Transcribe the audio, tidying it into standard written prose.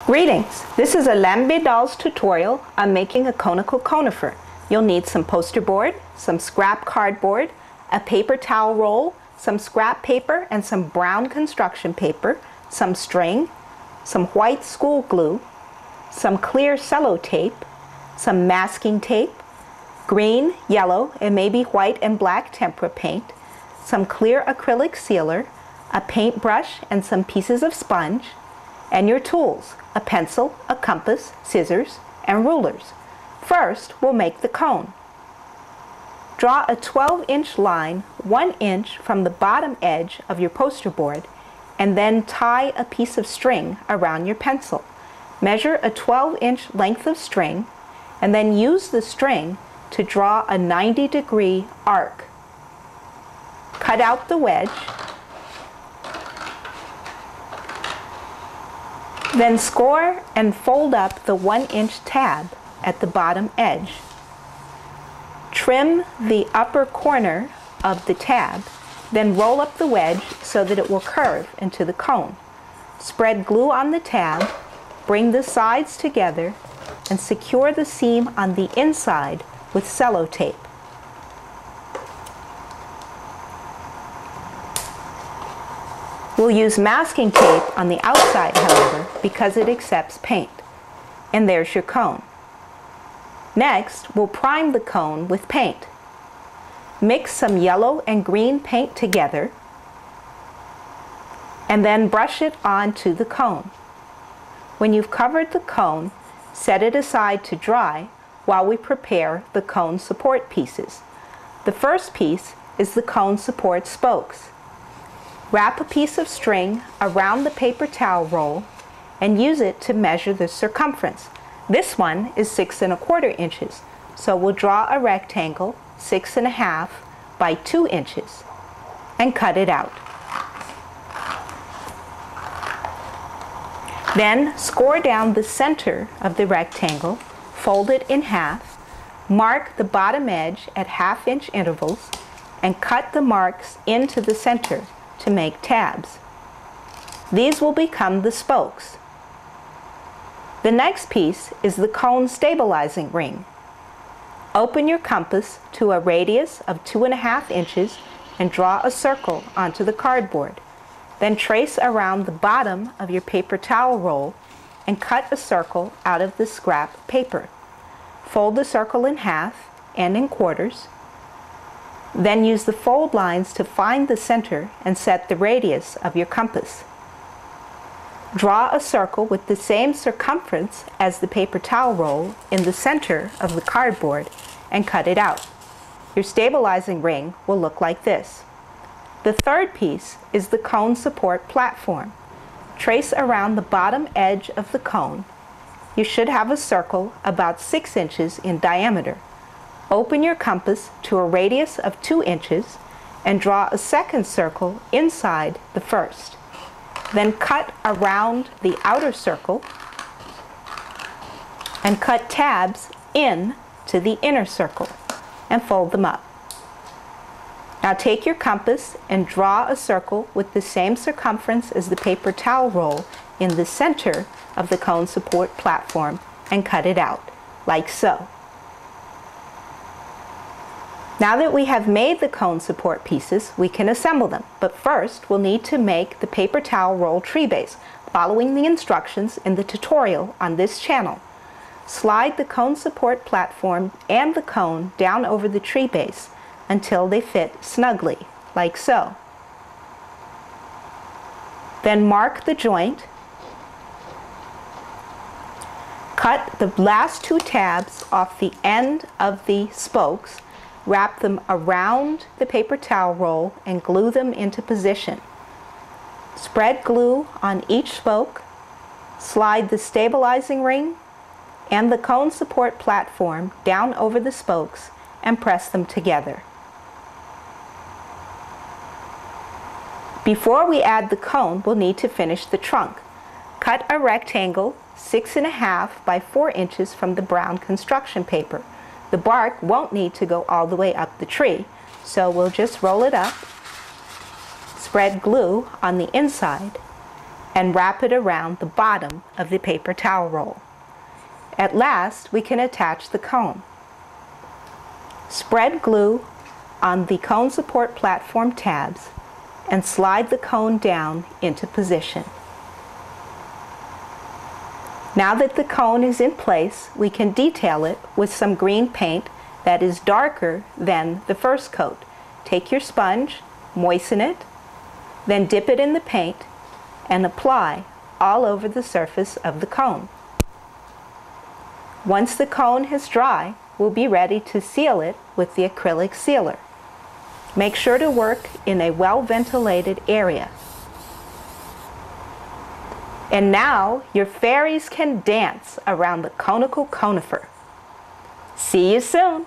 Greetings! This is a Lambe Dolls tutorial on making a conical conifer. You'll need some poster board, some scrap cardboard, a paper towel roll, some scrap paper and some brown construction paper, some string, some white school glue, some clear cello tape, some masking tape, green, yellow, and maybe white and black tempera paint, some clear acrylic sealer, a paintbrush and some pieces of sponge, and your tools, a pencil, a compass, scissors, and rulers. First, we'll make the cone. Draw a 12-inch line 1 inch from the bottom edge of your poster board and then tie a piece of string around your pencil. Measure a 12-inch length of string and then use the string to draw a 90-degree arc. Cut out the wedge. Then score and fold up the 1-inch tab at the bottom edge. Trim the upper corner of the tab, then roll up the wedge so that it will curve into the cone. Spread glue on the tab, bring the sides together, and secure the seam on the inside with cello tape. We'll use masking tape on the outside, however, because it accepts paint. And there's your cone. Next, we'll prime the cone with paint. Mix some yellow and green paint together and then brush it onto the cone. When you've covered the cone, set it aside to dry while we prepare the cone support pieces. The first piece is the cone support spokes. Wrap a piece of string around the paper towel roll and use it to measure the circumference. This one is 6 1/4 inches, so we'll draw a rectangle 6 1/2 by 2 inches and cut it out. Then score down the center of the rectangle, fold it in half, mark the bottom edge at 1/2 inch intervals, and cut the marks into the center to make tabs. These will become the spokes. The next piece is the cone stabilizing ring. Open your compass to a radius of 2 1/2 inches and draw a circle onto the cardboard. Then trace around the bottom of your paper towel roll and cut a circle out of the scrap paper. Fold the circle in half and in quarters. Then use the fold lines to find the center and set the radius of your compass. Draw a circle with the same circumference as the paper towel roll in the center of the cardboard and cut it out. Your stabilizing ring will look like this. The third piece is the cone support platform. Trace around the bottom edge of the cone. You should have a circle about 6 inches in diameter. Open your compass to a radius of 2 inches and draw a second circle inside the first. Then cut around the outer circle and cut tabs in to the inner circle and fold them up. Now take your compass and draw a circle with the same circumference as the paper towel roll in the center of the cone support platform and cut it out, like so. Now that we have made the cone support pieces, we can assemble them. But first, we'll need to make the paper towel roll tree base, following the instructions in the tutorial on this channel. Slide the cone support platform and the cone down over the tree base until they fit snugly, like so. Then mark the joint. Cut the last 2 tabs off the end of the spokes. Wrap them around the paper towel roll and glue them into position. Spread glue on each spoke, slide the stabilizing ring and the cone support platform down over the spokes and press them together. Before we add the cone, we'll need to finish the trunk. Cut a rectangle 6 1/2 by 4 inches from the brown construction paper. The bark won't need to go all the way up the tree, so we'll just roll it up, spread glue on the inside, and wrap it around the bottom of the paper towel roll. At last, we can attach the cone. Spread glue on the cone support platform tabs and slide the cone down into position. Now that the cone is in place, we can detail it with some green paint that is darker than the first coat. Take your sponge, moisten it, then dip it in the paint and apply all over the surface of the cone. Once the cone is dry, we'll be ready to seal it with the acrylic sealer. Make sure to work in a well-ventilated area. And now your fairies can dance around the conical conifer. See you soon!